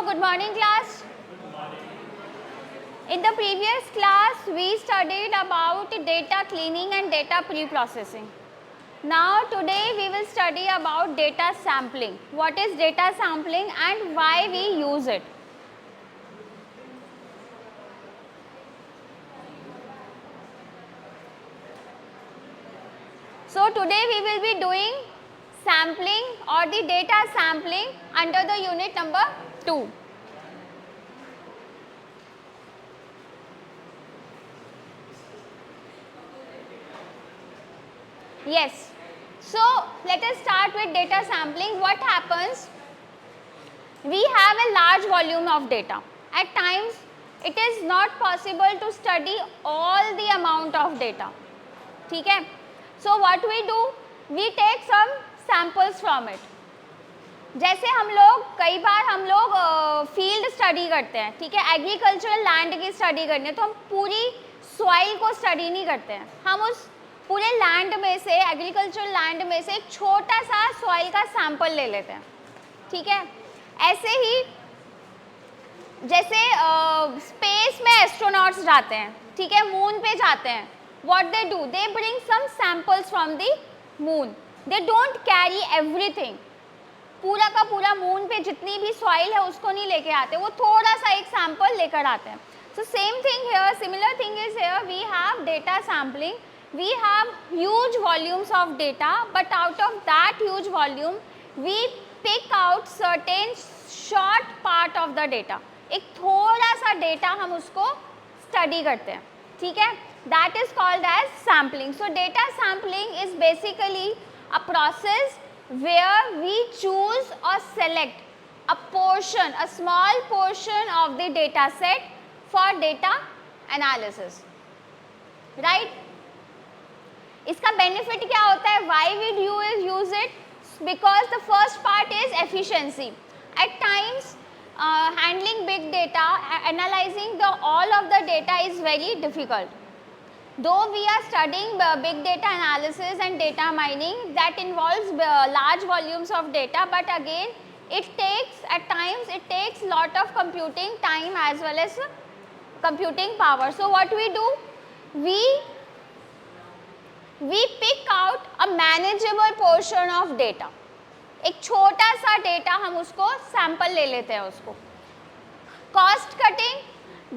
good morning class. In the previous class, we studied about data cleaning and data pre-processing. Now today we will study about data sampling. What is data sampling and why we use it? So today we will be doing sampling or the data sampling under the unit number 2. Yes. So let us start with data sampling. What happens? We have a large volume of data. At times it is not possible to study all the amount of data. ठीक है? So what we do? We take some samples from it. जैसे हम लोग कई बार हम लोग field study करते हैं, ठीक है, एग्रीकल्चरल लैंड की स्टडी करनी है तो हम पूरी सॉइल को स्टडी नहीं करते हैं, हम उस पूरे लैंड में से एग्रीकल्चरल लैंड में से एक छोटा सा सॉइल का सैंपल ले लेते हैं, ठीक है। ऐसे ही जैसे स्पेस में एस्ट्रोनॉट्स जाते हैं, ठीक है, मून पे जाते हैं, what they do, they bring some samples from the moon, they don't carry everything, पूरा का पूरा मून पे जितनी भी सॉइल है उसको नहीं लेके आते, वो थोड़ा सा एक सैंपल लेकर आते हैं। So same thing here, similar thing is here, we have data sampling, we have huge volumes of data, but out of that huge volume we pick out certain short part of the data, एक थोड़ा सा data हम उसको study करते हैं, ठीक है, that is called as sampling. So data sampling is basically a process where we choose or select a portion, a small portion of the data set for data analysis, right? इसका benefit क्या होता है? Why we use it? Because the first part is efficiency. At times, handling big data, analyzing all of the data is very difficult. Though we are studying big data analysis and data mining, that involves large volumes of data, but again, at times it takes lot of computing time as well as computing power. So what we do? We pick out a manageable portion of data. एक छोटा सा data हम उसको sample ले लेते हैं उसको। Cost cutting,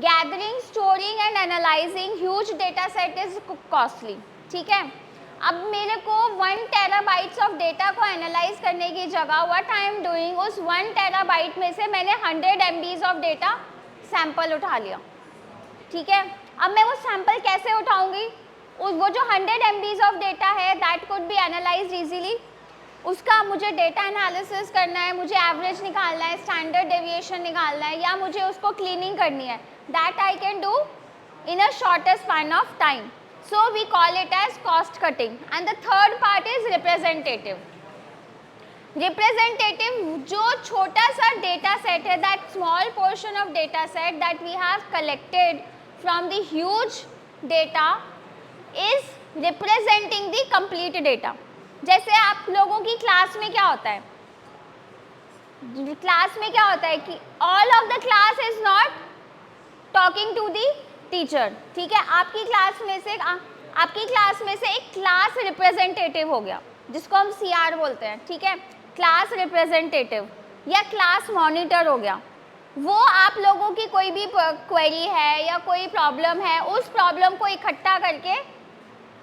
gathering, storing and analysing huge data set is costly, ठीक है। अब मेरे को 1 टेराबाइट्स ऑफ डेटा को एनालाइज करने की जगह व्हाट आई एम डूइंग, उस 1 टेराबाइट में से मैंने 100 MBs ऑफ डेटा सैंपल उठा लिया, ठीक है। अब मैं वो सैंपल कैसे उठाऊंगी? वो जो 100 MBs ऑफ डेटा है that could be analysed easily, उसका मुझे डेटा एनालिसिस करना है, मुझे एवरेज निकालना है, स्टैंडर्ड डेविएशन निकालना है, या मुझे उसको क्लीनिंग करनी है, that I can do in a shorter span of time. So we call it as cost cutting. And the third part is representative. Representative जो छोटा सा डेटा सेट है, that small portion of data set that we have collected from the huge data is representing the complete data. जैसे आप लोगों की class में क्या होता है, क्लास में क्या होता है कि all of the class is not talking to the teacher, ठीक है। आपकी क्लास में से एक क्लास रिप्रेजेंटेटिव हो गया जिसको हम CR बोलते हैं, ठीक है, क्लास रिप्रेजेंटेटिव, या क्लास मॉनिटर हो गया। वो आप लोगों की कोई भी क्वेरी है या कोई प्रॉब्लम है, उस प्रॉब्लम को इकट्ठा करके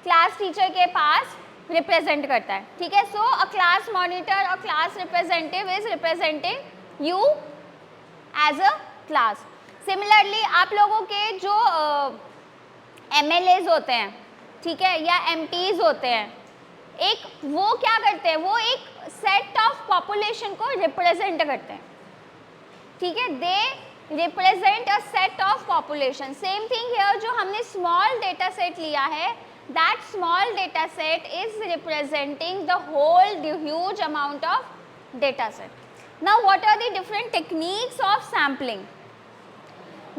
क्लास टीचर के पास रिप्रेजेंट करता है, ठीक है। सो अ क्लास मॉनिटर और class representative is representing you as a class. Similarly आप लोगों के जो MLAs होते हैं, ठीक है, या MPs होते हैं, एक वो क्या करते हैं, वो एक सेट ऑफ पॉपुलेशन को रिप्रेजेंट करते हैं, ठीक है, they represent a set of population. Same thing here, जो हमने स्मॉल डेटा सेट लिया है, that small data set is representing the whole huge amount of data set. Now what are the different techniques of sampling?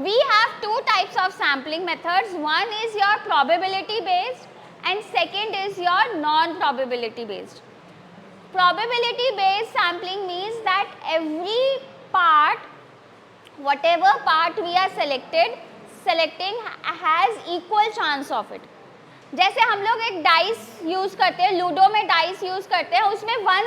We have two types of sampling methods. One is your probability based and second is your non probability based. Probability based sampling means that every part whatever part we are selecting has equal chance of it. जैसे हम लोग एक dice use करते हैं, ludo में dice use करते हैं, उसमें वन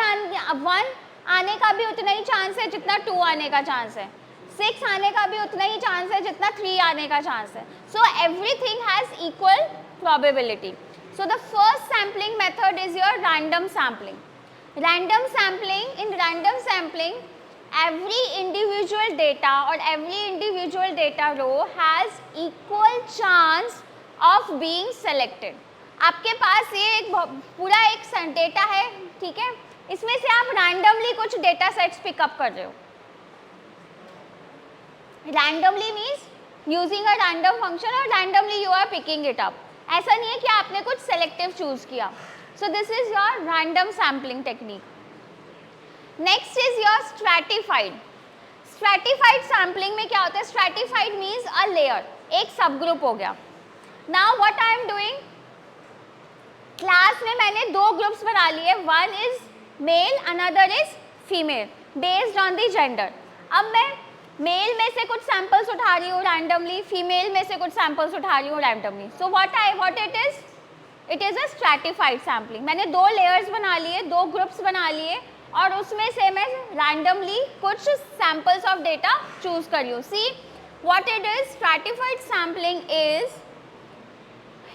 आने का भी उतना ही चांस है जितना 2 आने का चांस है, 6 आने का भी उतना ही चांस है जितना 3 आने का चांस है. So everything has equal probability. So the first sampling method is your random sampling. Random sampling, in random sampling every individual data or every individual data row has equal chance of being selected. आपके पास ये एक पूरा एक data है, ठीक है, इसमें से आप रैंडमली कुछ डेटा सेट्स पिकअप कर रहे हो. Randomly means using a random function और randomly you are picking it up. ऐसा नहीं है कि आपने कुछ सेलेक्टिव चूज किया. So this is your random sampling technique. Next is your stratified. Stratified sampling में क्या होता है? स्ट्रैटिफाइड मीन्स अ लेयर, एक सब ग्रुप हो गया. Now what I am doing, class में मैंने 2 ग्रुप्स बना लिए, one is male another is female based on the gender. अब मैं मेल में से कुछ सैंपल्स उठा रही हूँ रैंडमली, फीमेल में से कुछ सैंपल्स उठा रही हूँ randomly. So what it is a stratified sampling. मैंने 2 लेयर्स बना लिए, 2 ग्रुप्स बना लिए और उसमें से मैं रैंडमली कुछ सैंपल्स ऑफ डेटा चूज कर रही हूँ. See what it is, stratified sampling is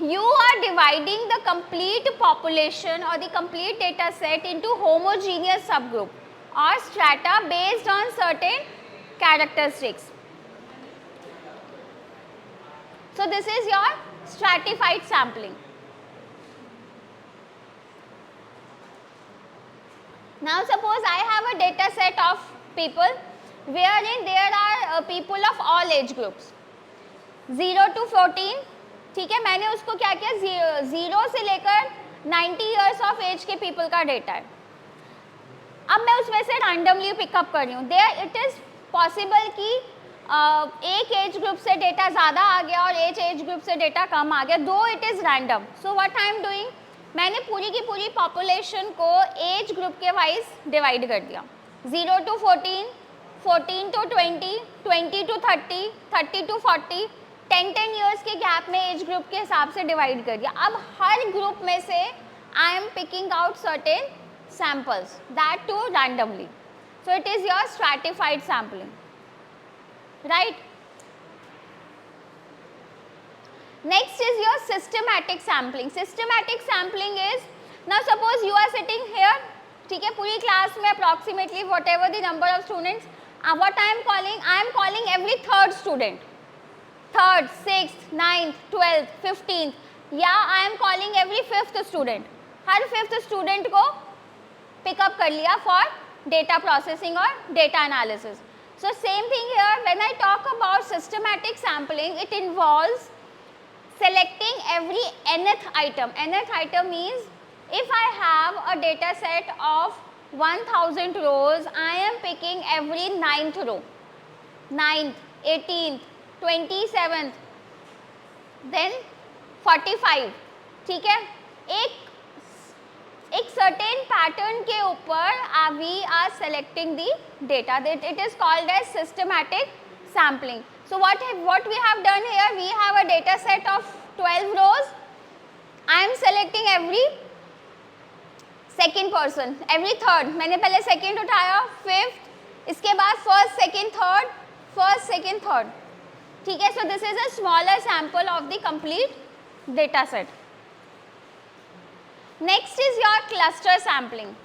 you are dividing the complete population or the complete data set into homogeneous subgroup or strata based on certain characteristics. So this is your stratified sampling. Now suppose I have a data set of people wherein there are people of all age groups 0 to 14. ठीक है, मैंने उसको क्या किया, 0 से लेकर 90 years of as के people का डेटा है. अब मैं उसमें से रैंडमली पिकअप कर रही हूँ. देयर इट इज़ पॉसिबल कि एक एज ग्रुप से डेटा ज़्यादा आ गया और एक एज ग्रुप से डेटा कम आ गया, दो it is random. So what I am doing, मैंने पूरी की पूरी पॉपुलेशन को एज ग्रुप के वाइज डिवाइड कर दिया. 0 to 14, 14 to 20, 20 to 30, 30 to 40, 10 years के गैप में एज ग्रुप के हिसाब से डिवाइड कर दिया. अब हर ग्रुप में से I am picking out certain samples, that too randomly. So it is your stratified sampling, right. Next is your systematic sampling. Systematic sampling is, now suppose you are sitting here, ठीक है, पूरी class में approximately whatever the number of students, what I am calling every third student, 3rd, 6th, 9th, 12th, 15th, या I am calling every 5th student. हर 5th student को pickup कर लिया for data processing और data analysis. So same thing here, when I talk about systematic sampling, it involves selecting every nth item. Nth item means if I have a data set of 1000 rows, I am picking every 9th row, 9th, 18th, 27th, then 45. ठीक है, एक certain pattern के ऊपर we are selecting the data. That it is called as systematic sampling. So what we have done here, we have a data set of 12 rows. I am selecting every second person, every third. मैंने पहले second उठाया, 5th, इसके बाद first, second, third, first, second, third. ठीक है, so this is a smaller sample of the complete data set. Next is your cluster sampling.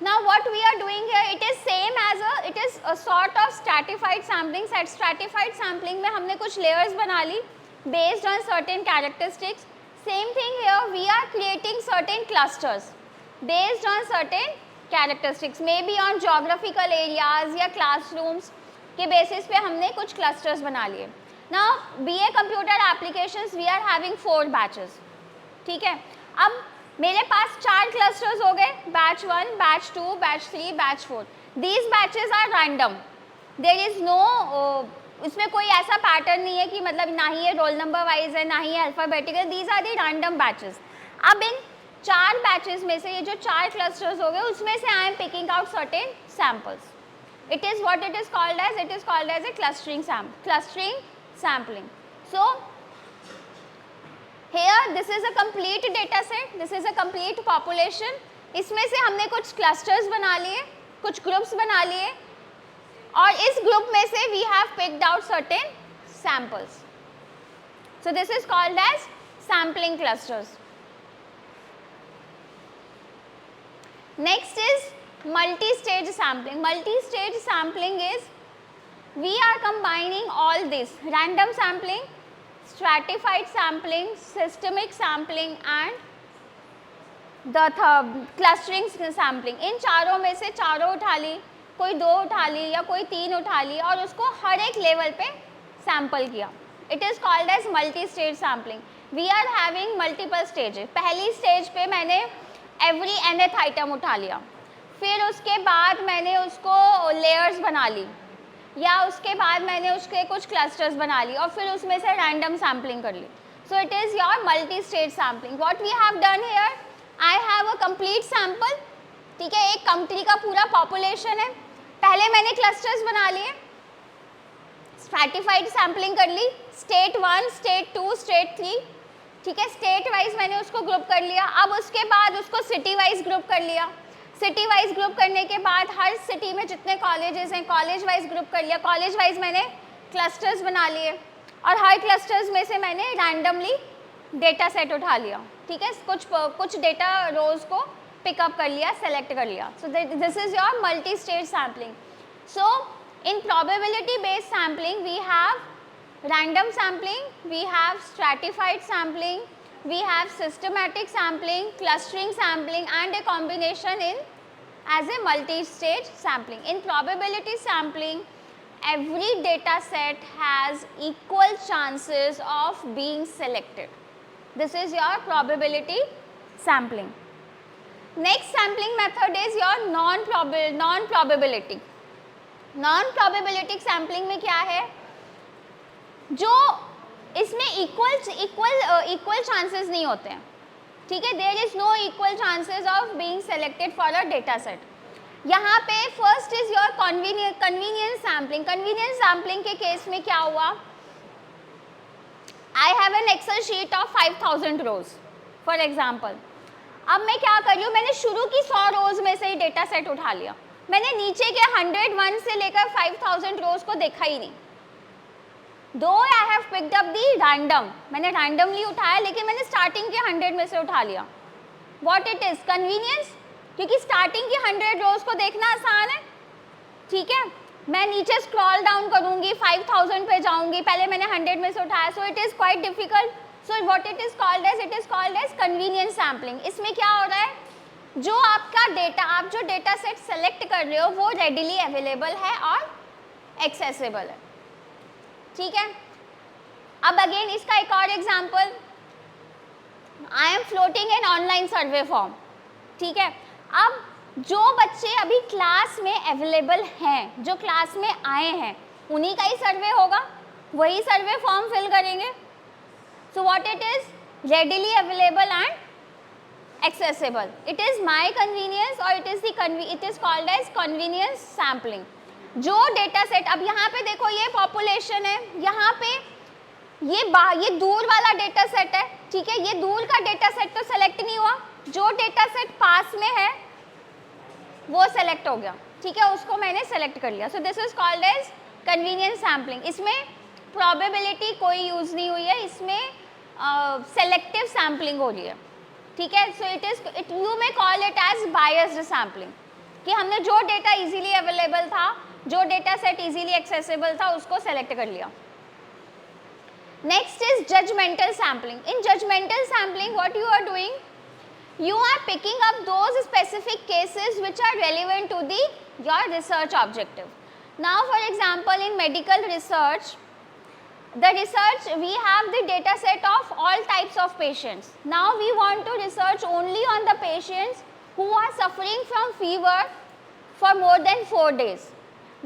Now what we are doing here, it is a sort of stratified sampling. Stratified sampling में हमने कुछ layers बना ली based on certain characteristics. Same thing here, we are creating certain clusters based on certain characteristics, maybe on geographical areas या classrooms के basis पे हमने कुछ clusters बना लिए. Now BA Computer Applications, we are having 4 batches. ठीक है, अब मेरे पास 4 क्लस्टर्स हो गए, batch 1, batch 2, batch 3, batch 4. These batches are random, there is no, इसमें कोई ऐसा पैटर्न नहीं है कि मतलब ना ही ये रोल नंबर वाइज है ना ही alphabetical. These are the random batches. अब इन 4 बैचेस में से ये जो 4 क्लस्टर्स हो गए, उसमें से I am picking out certain samples. It is what it is called as, it is called as a clustering sampling. So here this is a complete data set, this is a complete population. इसमें से हमने कुछ clusters बना लिए, कुछ groups बना लिए, और इस group में से we have picked out certain samples. So this is called as sampling clusters. Next is multi-stage sampling. Multi-stage sampling is we are combining all this: random sampling, stratified sampling, systemic sampling and the clustering sampling. इन चारों में से चारों उठा ली, कोई 2 उठा ली या कोई 3 उठा ली और उसको हर एक लेवल पे सैम्पल किया. It is called as multi-stage sampling. We are having multiple stages. पहली स्टेज पे मैंने every nth item उठा लिया, फिर उसके बाद मैंने उसको लेयर्स बना ली, या उसके बाद मैंने उसके कुछ क्लस्टर्स बना ली और फिर उसमें से रैंडम सैम्पलिंग कर ली. So it is your multi stage sampling. What we have done here, I have a complete sample. ठीक है, एक कंट्री का पूरा पॉपुलेशन है. पहले मैंने क्लस्टर्स बना लिए, स्ट्रैटिफाइड सैम्पलिंग कर ली, स्टेट 1, स्टेट 2, स्टेट 3. ठीक है, स्टेट वाइज मैंने उसको ग्रुप कर लिया. अब उसके बाद उसको सिटी वाइज ग्रुप कर लिया. सिटी वाइज ग्रुप करने के बाद हर सिटी में जितने कॉलेजेस हैं कॉलेज वाइज ग्रुप कर लिया. कॉलेज वाइज मैंने क्लस्टर्स बना लिए और हर क्लस्टर्स में से मैंने रैंडमली डेटा सेट उठा लिया. ठीक है, कुछ डेटा रोज को पिकअप कर लिया, सेलेक्ट कर लिया. So this is your multi stage sampling. So in probability based sampling we have random sampling, we have stratified sampling, we have systematic sampling, clustering sampling and a combination in as a multi-stage sampling. In probability sampling, every data set has equal chances of being selected. This is your probability sampling. Next sampling method is your non-probability. Non-probability sampling में क्या है, जो इसमें equal chances नहीं होते हैं. ठीक है, there is no equal chances of being selected for a data set. यहाँ पे first is your convenience sampling. Convenience sampling के केस में क्या हुआ, I have an excel sheet of 5000 rows for example. अब मैं क्या कर रही हूँ, मैंने शुरू की 100 रोज में से ही डेटा सेट उठा लिया. मैंने नीचे के 101 से लेकर 5000 रोज को देखा ही नहीं. दो I have picked up the random, मैंने रैंडमली उठाया लेकिन मैंने स्टार्टिंग के 100 में से उठा लिया. व्हाट इट इज, कन्वीनियंस, क्योंकि स्टार्टिंग की 100 रोज को देखना आसान है. ठीक है, मैं नीचे स्क्रॉल डाउन करूंगी, 5000 पे जाऊंगी, पहले मैंने 100 में से उठाया. So it is quite difficult. So what it is called as, it is called as convenience sampling. इसमें क्या हो रहा है, जो आपका डेटा, आप जो डेटा सेट सेलेक्ट कर रहे हो वो रेडिली अवेलेबल है और एक्सेसिबल है. ठीक है, अब अगेन इसका एक और example, I am floating an online survey form. ठीक है, अब जो बच्चे अभी क्लास में अवेलेबल हैं, जो क्लास में आए हैं, उन्हीं का ही सर्वे होगा, वही सर्वे फॉर्म फिल करेंगे. So what it is, readily available and accessible. It is my convenience और it is called as convenience sampling. जो डेटा सेट, अब यहाँ पे देखो ये पॉपुलेशन है, यहाँ पे ये दूर वाला डेटा सेट है. ठीक है, ये दूर का डेटा सेट तो सेलेक्ट नहीं हुआ, जो डेटा सेट पास में है वो सेलेक्ट हो गया. ठीक है, उसको मैंने सेलेक्ट कर लिया. So this is called as convenience sampling. इसमें प्रोबेबिलिटी कोई यूज नहीं हुई है, इसमें सेलेक्टिव सैम्पलिंग हो रही है. ठीक है, so it you may call it as biased sampling, कि हमने जो डेटा इजीली अवेलेबल था, जो डेटा सेट इजीली एक्सेसिबल था, उसको सेलेक्ट कर लिया. Next is judgemental sampling. In judgemental sampling what you are doing, you are picking up those specific cases which are relevant to your research objective. Now for example, in medical research, the research we have the data set of all types of patients. Now we want to research only on the patients who are suffering from fever for more than 4 days.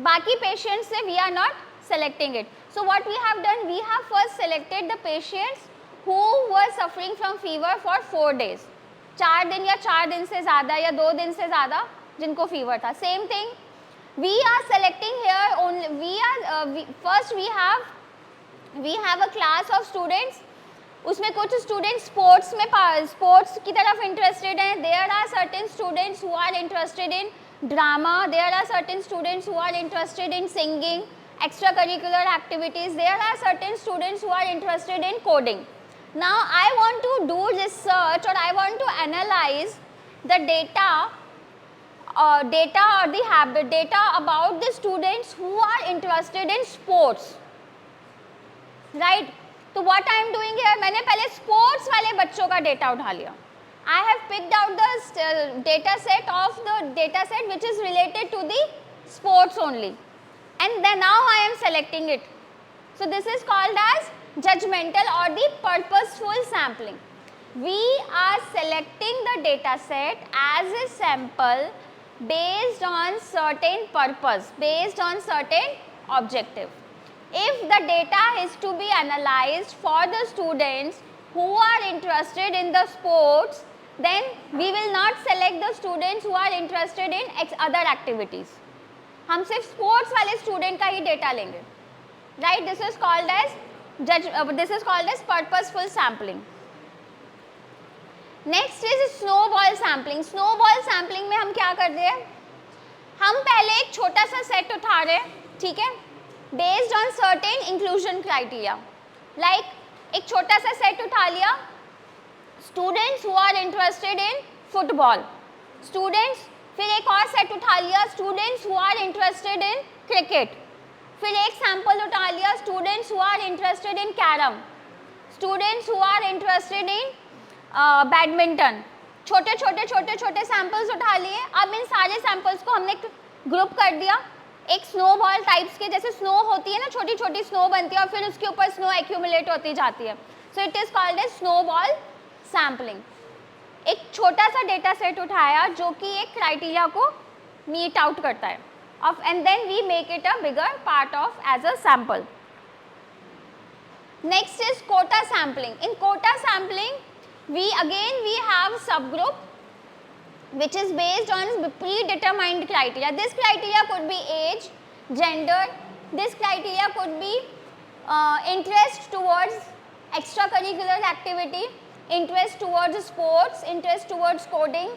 Baki patients se we are not selecting it. So what we have done, we have first selected the patients who were suffering from fever for 4 days. 4 दिन या 4 दिन से ज़्यादा या 2 दिन से ज़्यादा जिनको फीवर था. Same thing we are selecting here only, first we have a class of students, उसमें कुछ स्टूडेंट्स स्पोर्ट्स में स्पोर्ट्स की तरफ इंटरेस्टेड हैं, there are certain students who are interested in drama, there are certain students who are interested in singing, extra curricular activities, there are certain students who are interested in coding. Now I want to do research, or I want to analyze the data or data about the students who are interested in sports, right? तो what I am doing here, मैंने पहले sports वाले बच्चों का data उठा लिया. I have picked out the data set which is related to the sports only, and then now I am selecting it. So this is called as judgmental or the purposeful sampling. We are selecting the data set as a sample based on certain purpose, based on certain objective. If the data is to be analyzed for the students who are interested in the sports, then we will not select the students who are interested in other activities. हम सिर्फ sports वाले student का ही data लेंगे, right? This is called as purposeful sampling. Next is snowball sampling. Snowball sampling में हम क्या कर रहे हैं, हम पहले एक छोटा सा सेट उठा रहे हैं, ठीक है, based on certain inclusion criteria. Like एक छोटा सा सेट उठा लिया, students who are interested in football, students, फिर एक और सेट उठा लिया, students who are interested in cricket, फिर एक सैंपल उठा लिया, students who are interested in carrom, students who are interested in badminton. छोटे छोटे सैंपल्स उठा लिए. अब इन सारे सैंपल्स को हमने ग्रुप कर दिया एक स्नोबॉल टाइप्स के, जैसे स्नो होती है ना, छोटी छोटी स्नो बनती है और फिर उसके ऊपर स्नो एक्यूमुलेट होती जाती है. So it is called as snowball sampling. एक छोटा सा डेटा सेट उठाया जो कि एक क्राइटेरिया को मीट आउट करता है, of and then we make it a bigger part of as a sample. Next is quota sampling. In quota sampling, we have subgroup which is based on predetermined criteria. This criteria could be age, gender, this criteria could be interest towards extracurricular activity, interest towards sports, interest towards coding,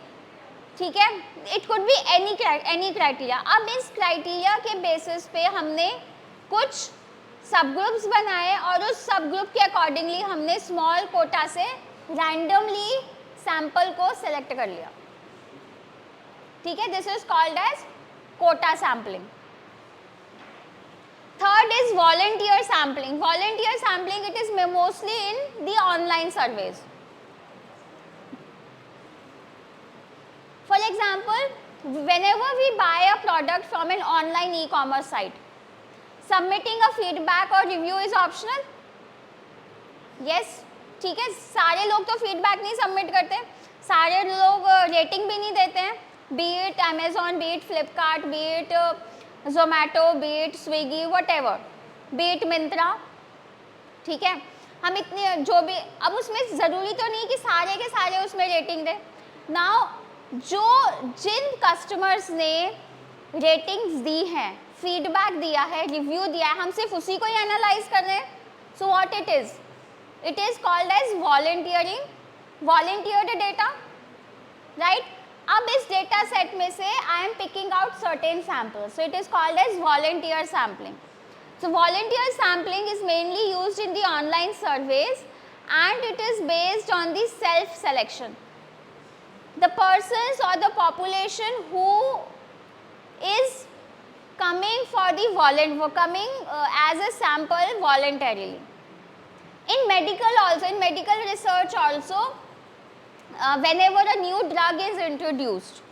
ठीक है. It could be any criteria. अब इस criteria के basis पे हमने कुछ सब groups बनाए और उस सब ग्रुप के अकॉर्डिंगली हमने स्मॉल कोटा से रैंडमली सैंपल को सेलेक्ट कर लिया, ठीक है. This is called as quota sampling. Third is volunteer sampling. Volunteer sampling, it is mostly in the online surveys. For example, whenever we buy a product from an online e-commerce site, submitting a feedback or review is optional. Yes, ठीक है. सारे लोग तो feedback नहीं submit करते, सारे लोग rating भी नहीं देते हैं, be it Amazon, be it Flipkart, be it Zomato, be it Swiggy, whatever, be it Myntra, ठीक है. हम इतने जो भी, अब उसमें ज़रूरी तो नहीं कि सारे के सारे उसमें रेटिंग दें. नाउ जिन कस्टमर्स ने रेटिंग्स दी हैं, फीडबैक दिया है, रिव्यू दिया है, हम सिर्फ उसी को ही एनालाइज कर रहे हैं. So what it is called as volunteered data, right. अब इस डेटा सेट में से I am picking out certain samples, so it is called as volunteer sampling. So volunteer sampling is mainly used in the online surveys and it is based on the self selection. The persons or the population who is coming for the coming as a sample voluntarily. In medical research also, whenever a new drug is introduced,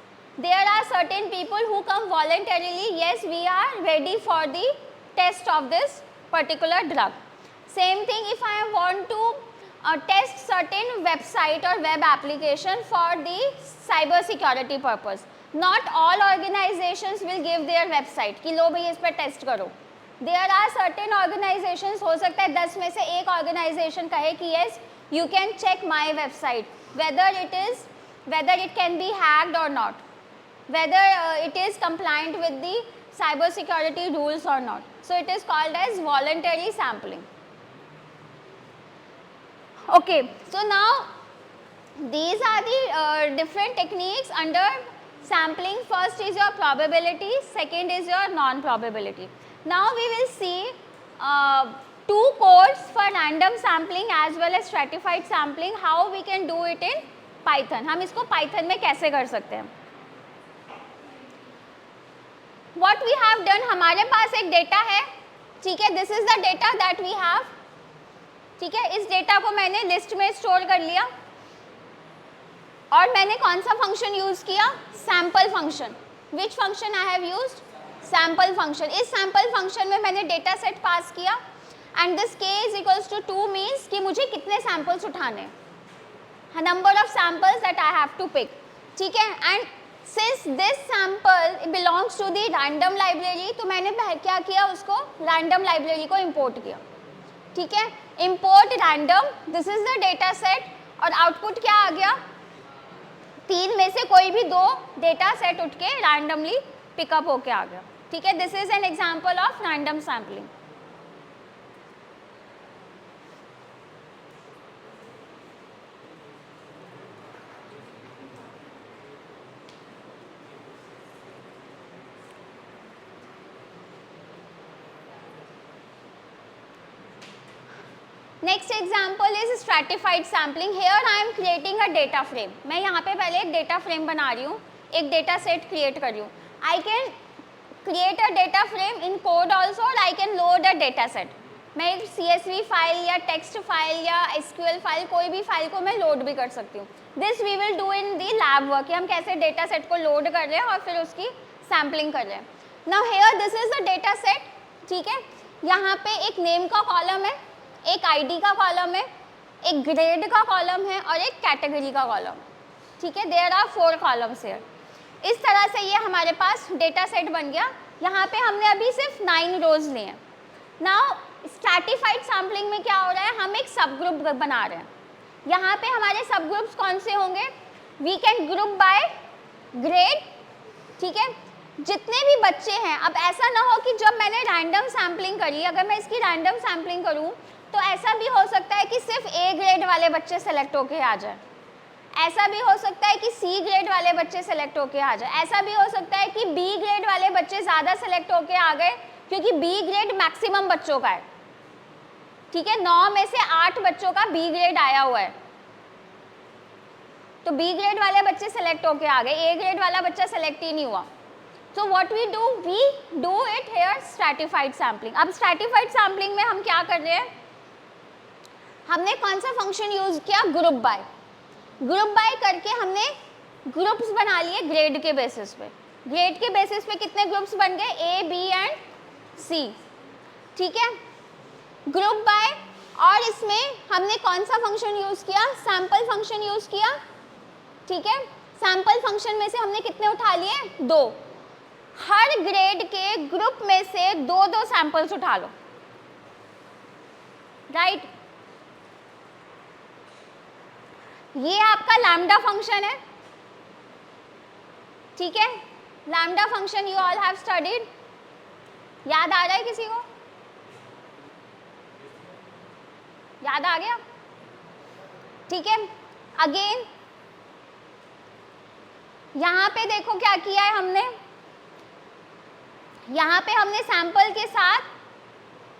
there are certain people who come voluntarily. Yes, we are ready for the test of this particular drug. Same thing if I want to test certain website or web application for the cyber security purpose. Not all organizations will give their website कि लो भाई इस पर test करो. There are certain organizations, हो सकता है 10 में से एक organization कहे कि yes, you can check my website whether it can be hacked or not, whether it is compliant with the cyber security rules or not. So it is called as voluntary sampling. Okay, so now these are the different techniques under sampling. First is your probability, second is your non-probability. Now we will see two codes for random sampling as well as stratified sampling, how we can do it in Python. हम इसको Python में कैसे कर सकते हैं. What we have done, हमारे पास एक data है, ठीक है, this is the data that we have, ठीक है, इस डेटा को मैंने लिस्ट में स्टोर कर लिया और मैंने कौन सा फंक्शन यूज किया, sample function. Which function I have used, sample function. इस सैम्पल फंक्शन में मैंने डेटा सेट पास किया and this k is equals to 2 means कि मुझे कितने सैम्पल्स उठाने, number of samples that I have to pick, ठीक है. And since this sample belongs to the random library, तो मैंने क्या किया, उसको रैंडम लाइब्रेरी को इम्पोर्ट किया, ठीक है. Import random, this is the data set और आउटपुट क्या आ गया, 3 में से कोई भी 2 डेटा सेट उठ के रैंडमली पिकअप होके आ गया, ठीक है. This is an example of random sampling. Next example is stratified sampling. Here I am creating a data frame. मैं यहाँ पे पहले एक डेटा फ्रेम बना रही हूँ, एक डेटा सेट क्रिएट कर रही हूँ. I can create a data frame in code also और I can load a data set. मैं एक CSV फाइल या टेक्स्ट फाइल या SQL फाइल, कोई भी फाइल को मैं लोड भी कर सकती हूँ. This we will do in the lab work, हम कैसे डेटा सेट को लोड कर रहे हैं और फिर उसकी सैम्पलिंग कर रहे हैं. Now here this is the data set, ठीक है. यहाँ पे एक नेम का कॉलम है, एक ID का कॉलम है, एक ग्रेड का कॉलम है और एक कैटेगरी का कॉलम, ठीक है. There are 4 columns here. इस तरह से ये हमारे पास डेटा सेट बन गया. यहाँ पे हमने अभी सिर्फ 9 रोज लिए हैं. नाउ स्ट्रैटिफाइड सैम्पलिंग में क्या हो रहा है, हम एक सब ग्रुप बना रहे हैं. यहाँ पे हमारे सब ग्रुप्स कौन से होंगे, we can group by grade, ठीक है. जितने भी बच्चे हैं, अब ऐसा ना हो कि जब मैंने रैंडम सैम्पलिंग करी, अगर मैं इसकी रैंडम सैम्पलिंग करूँ तो ऐसा भी हो सकता है कि सिर्फ A ग्रेड वाले बच्चे सेलेक्ट होके आ जाए, ऐसा भी हो सकता है कि C ग्रेड वाले बच्चे सेलेक्ट होके आ जाए, ऐसा भी हो सकता है कि B ग्रेड वाले बच्चे ज़्यादा सेलेक्ट होके आ गए क्योंकि B ग्रेड मैक्सिमम बच्चों का है, ठीक है. 9 में से 8 बच्चों का B ग्रेड आया हुआ है, तो B ग्रेड वाले बच्चे सेलेक्ट होके आ गए, A ग्रेड वाला बच्चा सेलेक्ट ही नहीं हुआ. So what we do it here stratified sampling. अब stratified sampling में हम क्या कर रहे हैं, हमने कौन सा फंक्शन यूज किया, ग्रुप बाय. ग्रुप बाय करके हमने ग्रुप्स बना लिए ग्रेड के बेसिस पे. ग्रेड के बेसिस पे कितने ग्रुप्स बन गए, A, B एंड C, ठीक है. ग्रुप बाय, और इसमें हमने कौन सा फंक्शन यूज किया, सैम्पल फंक्शन यूज किया, ठीक है. सैम्पल फंक्शन में से हमने कितने उठा लिए, 2. हर ग्रेड के ग्रुप में से 2-2 सैंपल्स उठा लो, राइट. ये आपका लैम्डा फंक्शन है, ठीक है. Lambda function you all have studied, याद आ रहा है किसी को, याद आ गया, ठीक है. अगेन यहाँ पे देखो क्या किया है हमने, यहाँ पे हमने सैंपल के साथ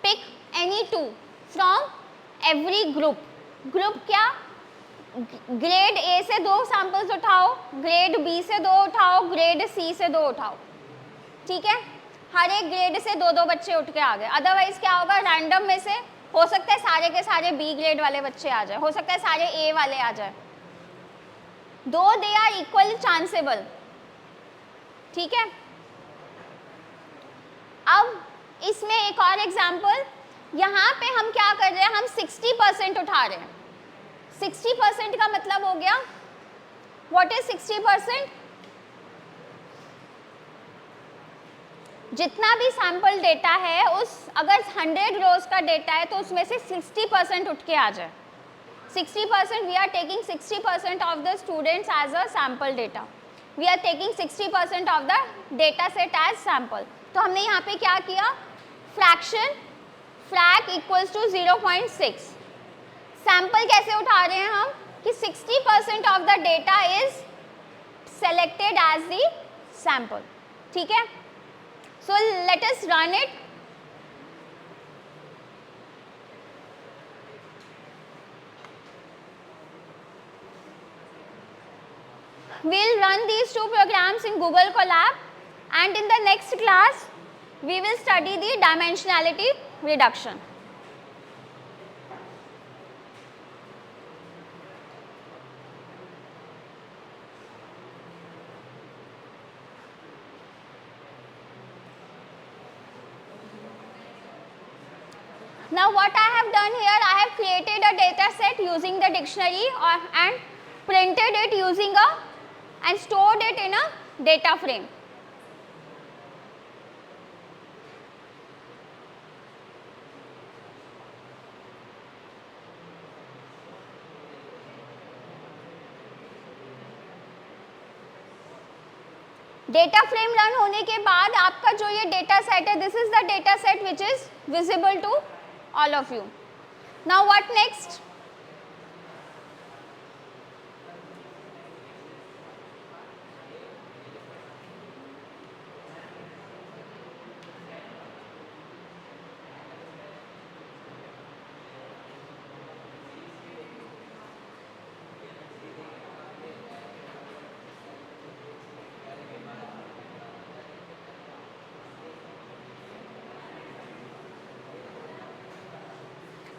pick any 2 from every group. Group क्या, ग्रेड A से 2 सैंपल्स उठाओ, ग्रेड B से 2 उठाओ, ग्रेड C से 2 उठाओ, ठीक है. हर एक ग्रेड से 2-2 बच्चे उठ के आ गए. अदरवाइज क्या होगा, रैंडम में से हो सकता है सारे के सारे B ग्रेड वाले बच्चे आ जाए, हो सकता है सारे A वाले आ जाए, दो दे आर इक्वल चांसेबल, ठीक है. अब इसमें एक और एग्जाम्पल, यहाँ पे हम क्या कर रहे हैं, हम 60% उठा रहे हैं. 60% का मतलब हो गया, व्हाट इज 60%, जितना भी सैंपल डेटा है उस, अगर 100 रोज का डेटा है तो उसमें से 60% उठ के आ जाए. 60%, we are taking 60% of the students as a sample data, we are taking 60% of the data set as sample. तो हमने यहाँ पे क्या किया, fraction frac equals to 0.6। Sample कैसे उठा रहे हैं हम कि 60% of the data is selected as the sample, ठीक है। So let us run it. We'll run these two programs in Google Colab, and in the next class we will study the dimensionality reduction. Now what I have done here, I have created a data set using the dictionary and printed it using and stored it in a data frame. Data frame run होने के बाद आपका जो ये data set है, this is the data set which is visible to all of you. Now what next?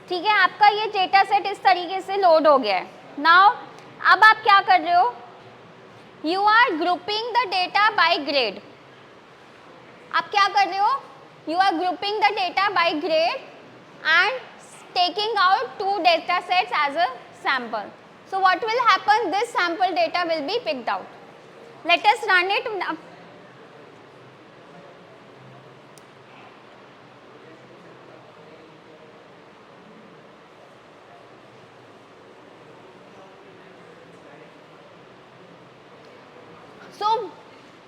ठीक है, आपका ये डेटा सेट इस तरीके से लोड हो गया है. नाउ अब आप क्या कर रहे हो? You are grouping the data by grade. आप क्या कर रहे हो? You are grouping the data by grade and taking out 2 data sets as a sample. So what will happen? This sample data will be picked out. Let us run it.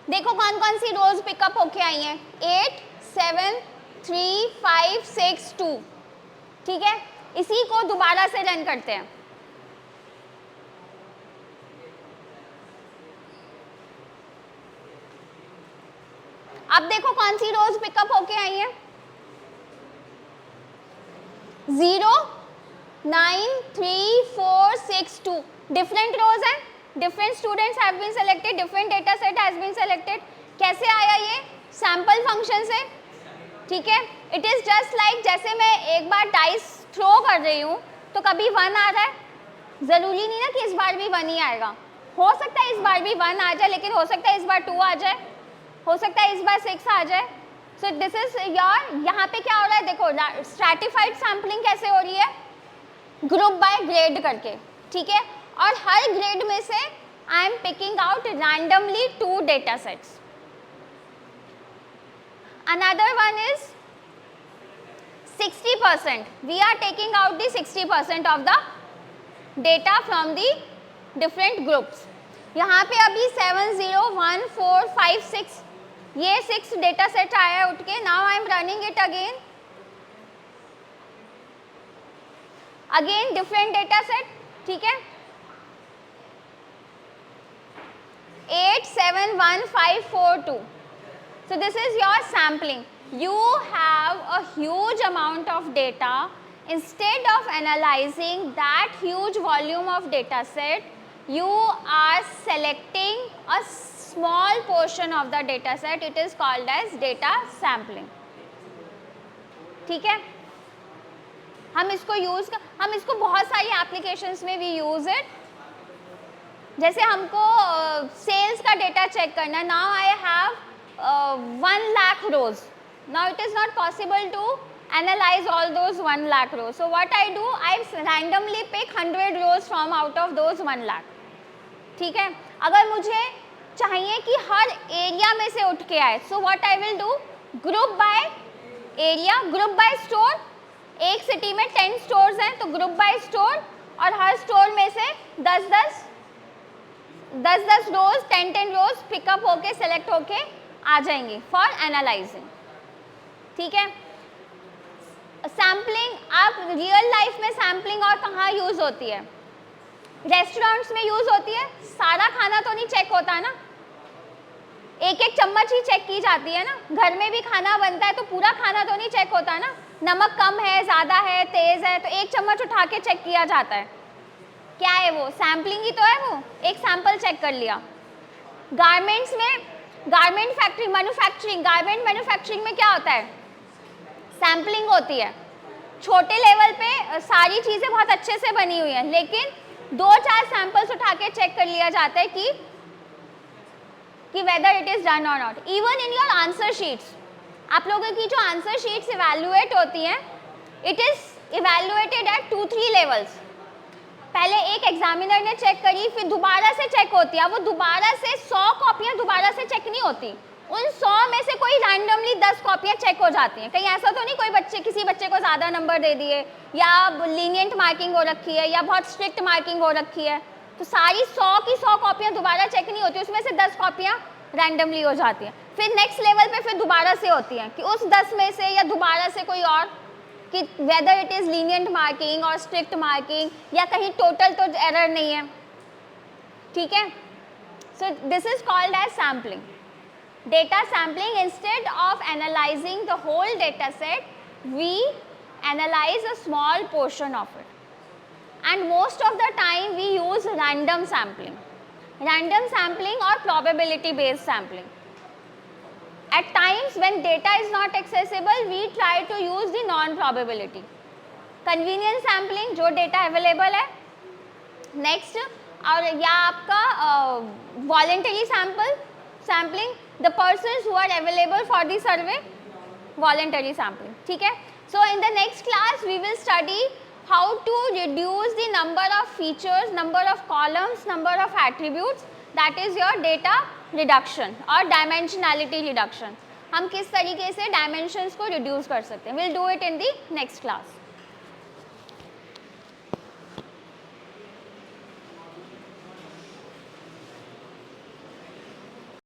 देखो कौन कौन सी रोज pickup होके आई हैं. 8, 7, 3, 5, 6, 2. ठीक है, इसी को दोबारा से रन करते हैं. अब देखो कौन सी रोज पिकअप होके आई हैं. 0, 9, 3, 4, 6, 2. डिफरेंट रोज हैं. Different students have been selected, different data set has been selected. कैसे आया ये? सैम्पल फंक्शन से. ठीक है, इट इज़ जस्ट लाइक जैसे मैं एक बार डाइस थ्रो कर रही हूँ तो कभी 1 आ रहा है. ज़रूरी नहीं ना कि इस बार भी 1 ही आएगा. हो सकता है इस बार भी 1 आ जाए, लेकिन हो सकता है इस बार 2 आ जाए, हो सकता है इस बार 6 आ जाए. सो दिस इज योर. यहाँ पे क्या हो रहा है देखो, स्ट्रैटिफाइड सैम्पलिंग कैसे हो रही है? ग्रुप बाय ग्रेड करके. ठीक है, और हर ग्रेड में से I am picking out randomly 2 data sets. Another one is 60%. We are taking out the 60% of the data from the different groups. यहाँ पे अभी 7, 0, 1, 4, 5, 6 ये 6 डेटा सेट आया है उठ के. Now I am running it again different data set. ठीक है, 8, 7, 1, 5, 4, 2. So this is your sampling. You have a huge amount of data. Instead of analyzing that huge volume of data set, you are selecting a small portion of the data set. It is called as data sampling. ठीक है, हम इसको बहुत सारी applications में we use it. जैसे हमको sales का डेटा चेक करना. Now I have 1 lakh rows. Now it is not possible to analyse all those 1 lakh rows. So what I do, I randomly pick 100 rows from out of those 1 lakh. ठीक है, अगर मुझे चाहिए कि हर एरिया में से उठ के आए, सो what I will do, group by area, group by store. एक सिटी में 10 स्टोर्स हैं तो ग्रुप बाय स्टोर, और हर स्टोर में से 10 रोज, 10 रोज पिकअप होके सेलेक्ट होके आ जाएंगी फॉर एनालाइजिंग, ठीक है। सैम्पलिंग, आप रियल लाइफ में सैम्पलिंग और कहाँ यूज होती है? रेस्टोरेंट्स में यूज होती है। सारा खाना तो नहीं चेक होता ना, एक एक चम्मच ही चेक की जाती है ना। घर में भी खाना बनता है तो पूरा खाना तो नहीं चेक होता ना, नमक कम है, ज़्यादा है, तेज़ है, तो एक चम्मच उठा के चेक किया जाता है। क्या है वो? सैम्पलिंग ही तो है वो, एक सैंपल चेक कर लिया। गारमेंट्स में, garment factory, manufacturing, garment manufacturing में क्या होता है? सैम्पलिंग होती है। छोटे लेवल पे सारी चीज़ें बहुत अच्छे से बनी हुई हैं, लेकिन 2-4 सैंपल्स उठा के चेक कर लिया जाता है कि वेदर इट इज़ डन और नॉट। Even in your answer sheets, आप लोगों की जो आंसर शीट्स इवैल्यूएट होती हैं, it is evaluated at 2-3 levels. पहले एक एग्जामिनर ने चेक करी, फिर दोबारा से चेक होती है। वो दोबारा से 100 कॉपियाँ दोबारा से चेक नहीं होती, उन 100 में से कोई रैंडमली 10 कॉपियाँ चेक हो जाती हैं। कहीं ऐसा तो नहीं कोई बच्चे, किसी बच्चे को ज़्यादा नंबर दे दिए, या लीनियंट मार्किंग हो रखी है, या बहुत स्ट्रिक्ट मार्किंग हो रखी है, तो सारी 100 की 100 कॉपियाँ दोबारा चेक नहीं होती, उसमें से 10 कॉपियाँ रैंडमली हो जाती हैं। फिर नेक्स्ट लेवल पे फिर दोबारा से होती हैं कि उस 10 में से या दोबारा से कोई और, कि whether it is lenient marking और स्ट्रिक्ट मार्किंग, या कहीं टोटल तो एरर नहीं है, ठीक है। So this is called as sampling, data sampling. Instead of analysing the whole data set, we analyse a small portion of it, and most of the time we use random sampling or probability based sampling. At times when data is not accessible, we try to use the non probability, convenience sampling, जो data available है। next, और या आपका voluntary sampling, the persons who are available for the survey, voluntary sampling, ठीक है। So in the next class we will study how to reduce the number of features, number of columns, number of attributes, that is your data reduction और dimensionality reduction। हम किस तरीके से dimensions को reduce कर सकते हैं, we'll do it in the next class।